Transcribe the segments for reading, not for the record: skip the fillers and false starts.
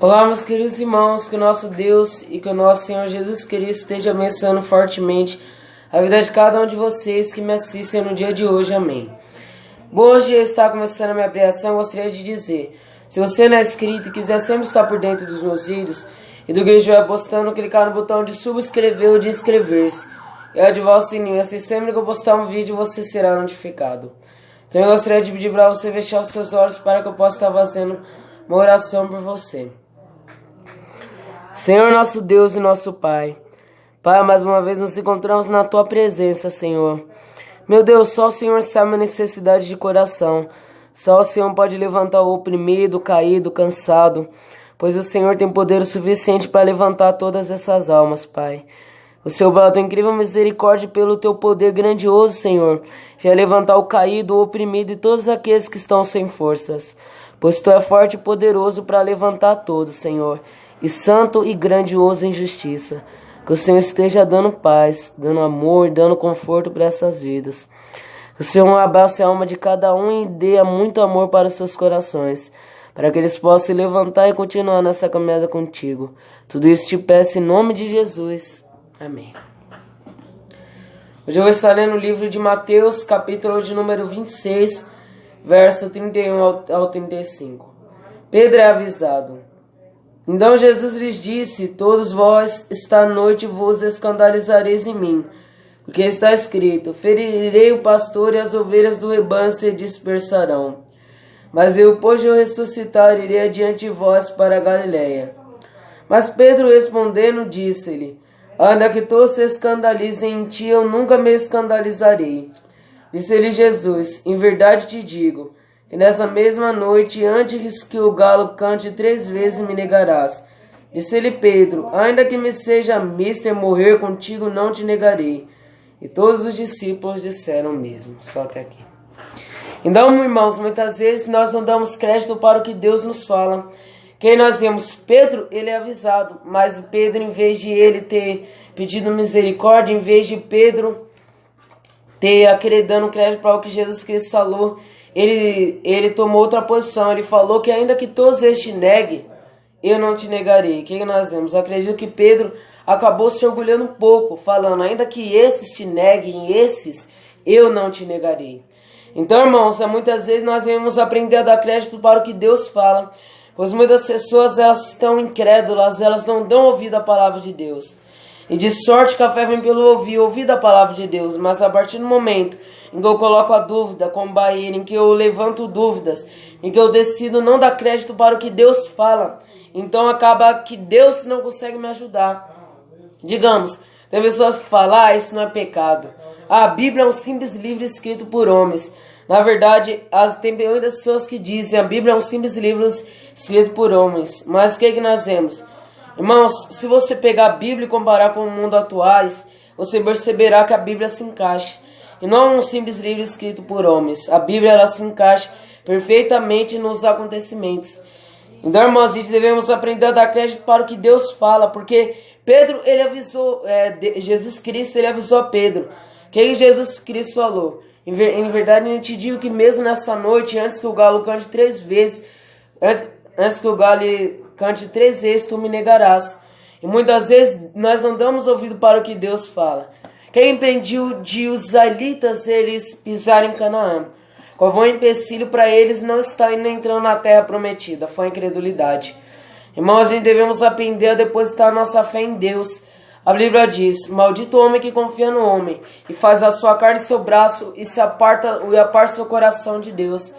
Olá, meus queridos irmãos, que o nosso Deus e que o nosso Senhor Jesus Cristo esteja abençoando fortemente a vida de cada um de vocês que me assistem no dia de hoje, amém. Bom, hoje está começando a minha pregação, gostaria de dizer, se você não é inscrito e quiser sempre estar por dentro dos meus vídeos e do que eu estiver postando, clicar no botão de subscrever ou de inscrever-se e ativar o sininho, assim sempre que eu postar um vídeo você será notificado. Então eu gostaria de pedir para você fechar os seus olhos para que eu possa estar fazendo uma oração por você. Senhor, nosso Deus e nosso Pai, Pai, mais uma vez nos encontramos na Tua presença, Senhor. Meu Deus, só o Senhor sabe a necessidade de coração. Só o Senhor pode levantar o oprimido, caído, cansado, pois o Senhor tem poder o suficiente para levantar todas essas almas, Pai. O Senhor, pela Tua incrível misericórdia e pelo Teu poder grandioso, Senhor, já levantar o caído, o oprimido e todos aqueles que estão sem forças, pois Tu é forte e poderoso para levantar todos, Senhor, e santo e grandioso em justiça. Que o Senhor esteja dando paz, dando amor, dando conforto para essas vidas. Que o Senhor abrace a alma de cada um e dê muito amor para os seus corações, para que eles possam se levantar e continuar nessa caminhada contigo. Tudo isso te peço em nome de Jesus. Amém. Hoje eu vou estar lendo o livro de Mateus, capítulo de número 26, verso 31 ao 35. Pedro é avisado. Então Jesus lhes disse: todos vós, esta noite vos escandalizareis em mim, porque está escrito: ferirei o pastor e as ovelhas do rebanho se dispersarão. Mas depois de eu ressuscitar, irei adiante de vós para a Galiléia. Mas Pedro respondendo disse-lhe: ainda que todos se escandalizem em ti, eu nunca me escandalizarei. Disse-lhe Jesus: em verdade te digo, que nessa mesma noite, antes que o galo cante 3 vezes, me negarás. Disse-lhe Pedro: ainda que me seja mister morrer contigo, não te negarei. E todos os discípulos disseram o mesmo. Só até aqui. Então, irmãos, muitas vezes nós não damos crédito para o que Deus nos fala. Quem nós vemos? Pedro, ele é avisado, mas Pedro, em vez de ele ter pedido misericórdia, em vez de Pedro ter dando crédito para o que Jesus Cristo falou, ele tomou outra posição. Ele falou que ainda que todos eles te neguem, eu não te negarei. O que nós vemos? Eu acredito que Pedro acabou se orgulhando um pouco, falando: ainda que esses te neguem, esses eu não te negarei. Então, irmãos, muitas vezes nós devemos aprender a dar crédito para o que Deus fala, pois muitas pessoas elas estão incrédulas, elas não dão ouvido à palavra de Deus. E de sorte que a fé vem pelo ouvir da palavra de Deus. Mas a partir do momento em que eu coloco a dúvida como barreira, em que eu levanto dúvidas, em que eu decido não dar crédito para o que Deus fala, então acaba que Deus não consegue me ajudar. Digamos, tem pessoas que falam: isso não é pecado. A Bíblia é um simples livro escrito por homens. Na verdade, tem muitas pessoas que dizem: a Bíblia é um simples livro escrito por homens. Mas o que nós vemos? Irmãos, se você pegar a Bíblia e comparar com o mundo atuais, você perceberá que a Bíblia se encaixa. E não é um simples livro escrito por homens. A Bíblia ela se encaixa perfeitamente nos acontecimentos. Então, irmãos, a gente devemos aprender a dar crédito para o que Deus fala, porque Pedro, ele avisou, Jesus Cristo, ele avisou a Pedro. O que Jesus Cristo falou? Em verdade, eu te digo que mesmo nessa noite, antes que o galo cante 3 vezes, antes que o galo cante 3 vezes, tu me negarás. E muitas vezes nós não damos ouvido para o que Deus fala. Quem impediu de os israelitas eles pisarem em Canaã? Qual foi o empecilho para eles não estarem entrando na terra prometida? Foi a incredulidade. Irmãos, a gente devemos aprender a depositar nossa fé em Deus. A Bíblia diz: maldito o homem que confia no homem e faz a sua carne seu braço e aparta seu coração de Deus.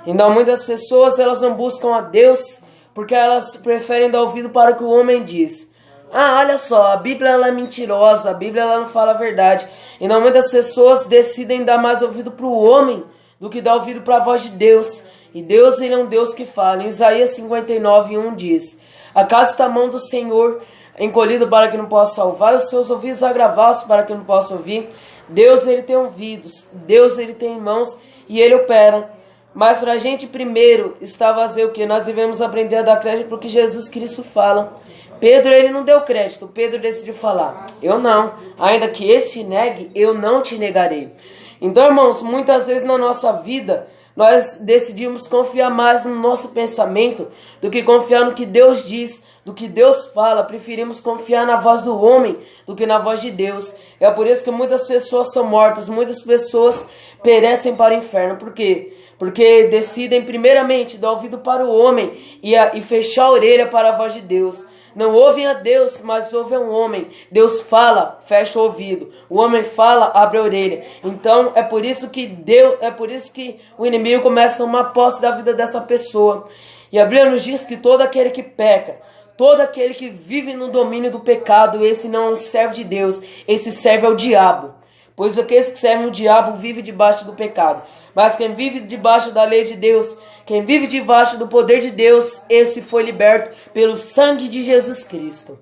Então muitas pessoas elas não buscam a Deus porque elas preferem dar ouvido para o que o homem diz. Olha só, a Bíblia ela é mentirosa, a Bíblia ela não fala a verdade. Então muitas pessoas decidem dar mais ouvido para o homem do que dar ouvido para a voz de Deus. E Deus ele é um Deus que fala. Em Isaías 59:1 diz: acaso está a mão do Senhor encolhido para que não possa salvar, e os seus ouvidos agravados para que não possa ouvir? Deus ele tem ouvidos, Deus ele tem mãos e ele opera. Mas para a gente primeiro está a fazer o que? Nós devemos aprender a dar crédito para o que Jesus Cristo fala. Pedro ele não deu crédito. Pedro decidiu falar: eu não, ainda que esse te negue, eu não te negarei. Então, irmãos, muitas vezes na nossa vida nós decidimos confiar mais no nosso pensamento do que confiar no que Deus diz, do que Deus fala. Preferimos confiar na voz do homem do que na voz de Deus. É por isso que muitas pessoas são mortas, muitas pessoas perecem para o inferno. Por quê? Porque decidem primeiramente dar ouvido para o homem e fechar a orelha para a voz de Deus. Não ouvem a Deus, mas ouvem um homem. Deus fala, fecha o ouvido. O homem fala, abre a orelha. Então é por isso que o inimigo começa a tomar posse da vida dessa pessoa. E a Bíblia nos diz que todo aquele que peca, todo aquele que vive no domínio do pecado, esse não é um servo de Deus, esse serve ao diabo. Pois aqueles que servem o diabo vive debaixo do pecado. Mas quem vive debaixo da lei de Deus, quem vive debaixo do poder de Deus, esse foi liberto pelo sangue de Jesus Cristo.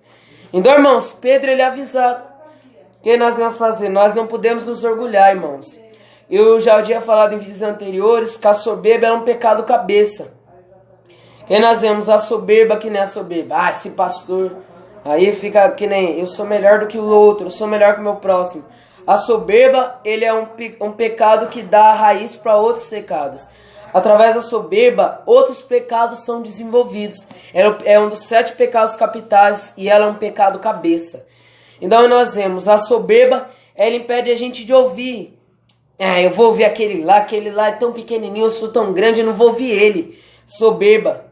Então, irmãos, Pedro ele é avisado. O que nós vamos fazer? Nós não podemos nos orgulhar, irmãos. Eu já tinha falado em vídeos anteriores que a soberba é um pecado cabeça. Que nós vemos a soberba que nem a soberba. Ah, esse pastor, aí fica que nem eu sou melhor do que o outro, eu sou melhor que o meu próximo. A soberba, ele é um pecado que dá raiz para outros pecados. Através da soberba, outros pecados são desenvolvidos. É um dos 7 pecados capitais e ela é um pecado cabeça. Então nós vemos a soberba, ela impede a gente de ouvir. Eu vou ouvir aquele lá é tão pequenininho, eu sou tão grande, eu não vou ouvir ele. Soberba.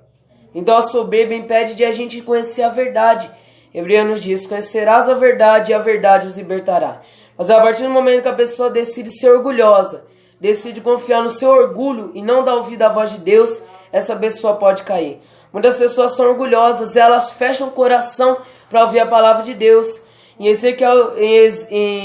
Então a soberba impede de a gente conhecer a verdade. Hebreus nos diz, conhecerás a verdade e a verdade os libertará. Mas a partir do momento que a pessoa decide ser orgulhosa, decide confiar no seu orgulho e não dar ouvido à voz de Deus, essa pessoa pode cair. Muitas pessoas são orgulhosas, elas fecham o coração para ouvir a palavra de Deus. Em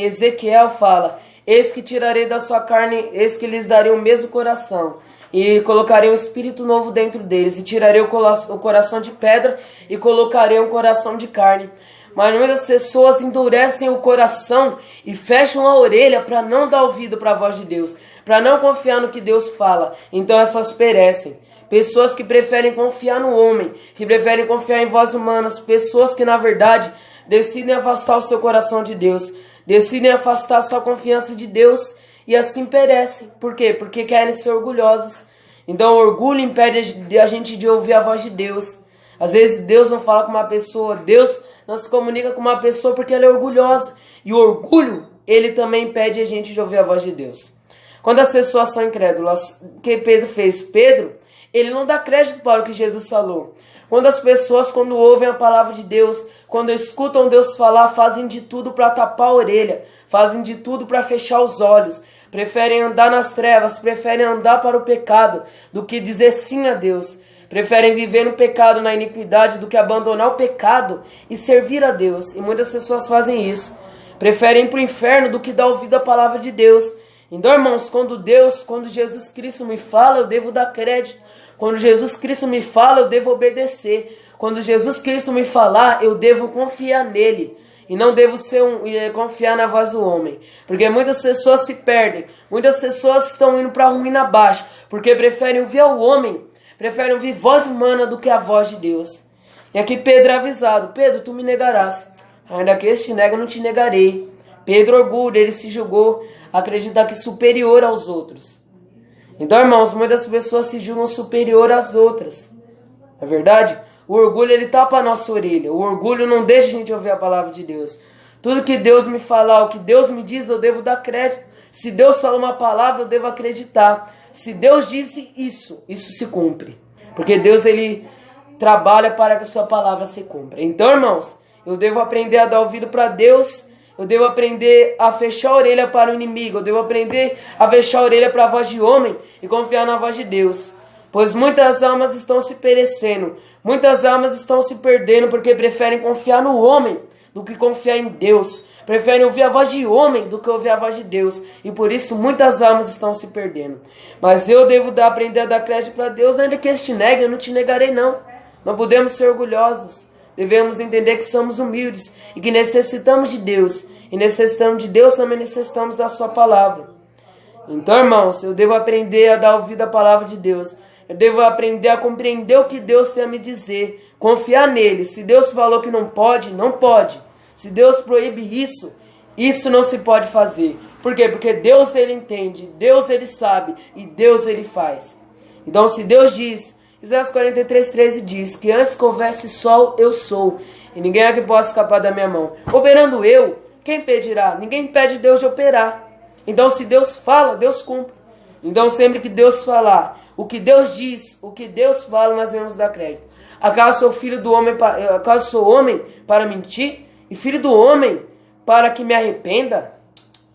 Ezequiel fala, eis que tirarei da sua carne, eis que lhes darei o mesmo coração, e colocarei um espírito novo dentro deles, e tirarei o coração de pedra, e colocarei um coração de carne. Mas muitas pessoas endurecem o coração e fecham a orelha para não dar ouvido para a voz de Deus, para não confiar no que Deus fala. Então essas perecem. Pessoas que preferem confiar no homem, que preferem confiar em vozes humanas, pessoas que na verdade decidem afastar o seu coração de Deus, decidem afastar a sua confiança de Deus e assim perecem. Por quê? Porque querem ser orgulhosos. Então o orgulho impede a gente de ouvir a voz de Deus. Às vezes Deus não fala com uma pessoa, Deus não se comunica com uma pessoa porque ela é orgulhosa. E o orgulho, ele também impede a gente de ouvir a voz de Deus. Quando as pessoas são incrédulas, o que Pedro fez? Pedro, ele não dá crédito para o que Jesus falou. Quando as pessoas, quando ouvem a palavra de Deus, quando escutam Deus falar, fazem de tudo para tapar a orelha, fazem de tudo para fechar os olhos, preferem andar nas trevas, preferem andar para o pecado do que dizer sim a Deus. Preferem viver no pecado, na iniquidade, do que abandonar o pecado e servir a Deus. E muitas pessoas fazem isso. Preferem ir para o inferno do que dar ouvido à palavra de Deus. Então, irmãos, quando Jesus Cristo me fala, eu devo dar crédito. Quando Jesus Cristo me fala, eu devo obedecer. Quando Jesus Cristo me falar, eu devo confiar nele. E não devo confiar na voz do homem. Porque muitas pessoas se perdem. Muitas pessoas estão indo para a ruína abaixo. Porque preferem ouvir o homem. Preferem ouvir voz humana do que a voz de Deus. E aqui Pedro é avisado. Pedro, tu me negarás. Ainda que este nega, não te negarei. Pedro orgulho, ele se julgou acreditar que superior aos outros. Então, irmãos, muitas pessoas se julgam superior às outras. É verdade? O orgulho, ele tapa a nossa orelha. O orgulho não deixa a gente ouvir a palavra de Deus. Tudo que Deus me falar, o que Deus me diz, eu devo dar crédito. Se Deus fala uma palavra, eu devo acreditar. Se Deus disse isso, isso se cumpre. Porque Deus, ele trabalha para que a sua palavra se cumpra. Então, irmãos, eu devo aprender a dar ouvido para Deus. Eu devo aprender a fechar a orelha para o inimigo. Eu devo aprender a fechar a orelha para a voz de homem e confiar na voz de Deus. Pois muitas almas estão se perecendo. Muitas almas estão se perdendo porque preferem confiar no homem do que confiar em Deus. Preferem ouvir a voz de homem do que ouvir a voz de Deus. E por isso muitas almas estão se perdendo. Mas eu devo aprender a dar crédito para Deus, ainda que este negue, eu não te negarei não. Não podemos ser orgulhosos. Devemos entender que somos humildes e que necessitamos de Deus. E necessitamos de Deus, também necessitamos da sua palavra. Então, irmãos, eu devo aprender a dar ouvido à palavra de Deus. Eu devo aprender a compreender o que Deus tem a me dizer. Confiar nele. Se Deus falou que não pode, não pode. Se Deus proíbe isso, isso não se pode fazer. Por quê? Porque Deus ele entende, Deus ele sabe e Deus ele faz. Então se Deus diz, Isaías 43:13 diz que antes que houvesse sol, eu sou, e ninguém é que possa escapar da minha mão. Operando eu, quem impedirá? Ninguém impede Deus de operar. Então se Deus fala, Deus cumpre. Então sempre que Deus falar, o que Deus diz, o que Deus fala, nós devemos dar crédito. Acaso sou filho do homem, acaso sou homem para mentir? E filho do homem para que me arrependa?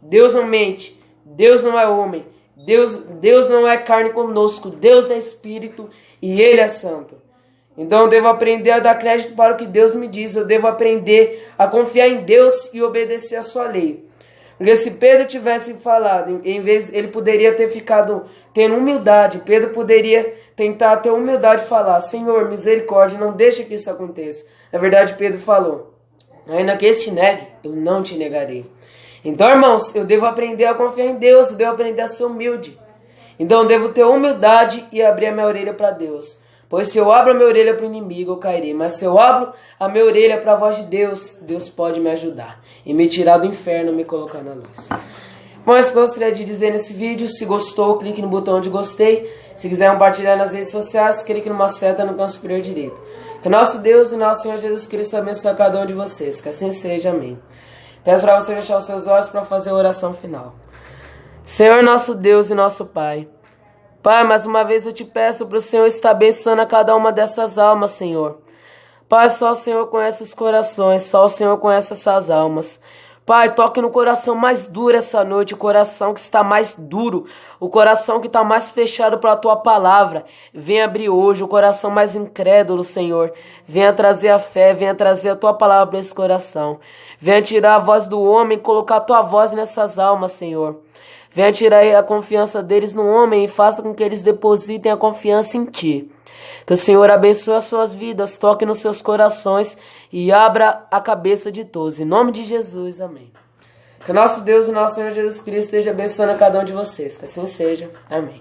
Deus não mente, Deus não é homem, Deus não é carne conosco, Deus é espírito e Ele é santo. Então eu devo aprender a dar crédito para o que Deus me diz, eu devo aprender a confiar em Deus e obedecer a sua lei. Porque se Pedro tivesse falado, em vez ele poderia ter ficado tendo humildade, Pedro poderia tentar ter humildade e falar, Senhor, misericórdia, não deixa que isso aconteça. Na verdade, Pedro falou, ainda que este negue, eu não te negarei. Então, irmãos, eu devo aprender a confiar em Deus, eu devo aprender a ser humilde. Então, eu devo ter humildade e abrir a minha orelha para Deus. Pois se eu abro a minha orelha para o inimigo, eu cairei. Mas se eu abro a minha orelha para a voz de Deus, Deus pode me ajudar e me tirar do inferno e me colocar na luz. Bom, isso que eu gostaria de dizer nesse vídeo. Se gostou, clique no botão de gostei. Se quiser compartilhar nas redes sociais, clique numa seta no canto superior direito. Que nosso Deus e nosso Senhor Jesus Cristo abençoe a cada um de vocês. Que assim seja, amém. Peço para você fechar os seus olhos para fazer a oração final. Senhor nosso Deus e nosso Pai, Pai, mais uma vez eu te peço para o Senhor estar abençoando a cada uma dessas almas, Senhor. Pai, só o Senhor conhece os corações, só o Senhor conhece essas almas. Pai, toque no coração mais duro essa noite, o coração que está mais duro, o coração que está mais fechado para a Tua palavra. Venha abrir hoje o coração mais incrédulo, Senhor. Venha trazer a fé, venha trazer a Tua palavra para esse coração. Venha tirar a voz do homem e colocar a Tua voz nessas almas, Senhor. Venha tirar a confiança deles no homem e faça com que eles depositem a confiança em Ti. Que o Senhor abençoe as suas vidas, toque nos seus corações e abra a cabeça de todos. Em nome de Jesus, amém. Que o nosso Deus e nosso Senhor Jesus Cristo esteja abençoando a cada um de vocês. Que assim seja. Amém.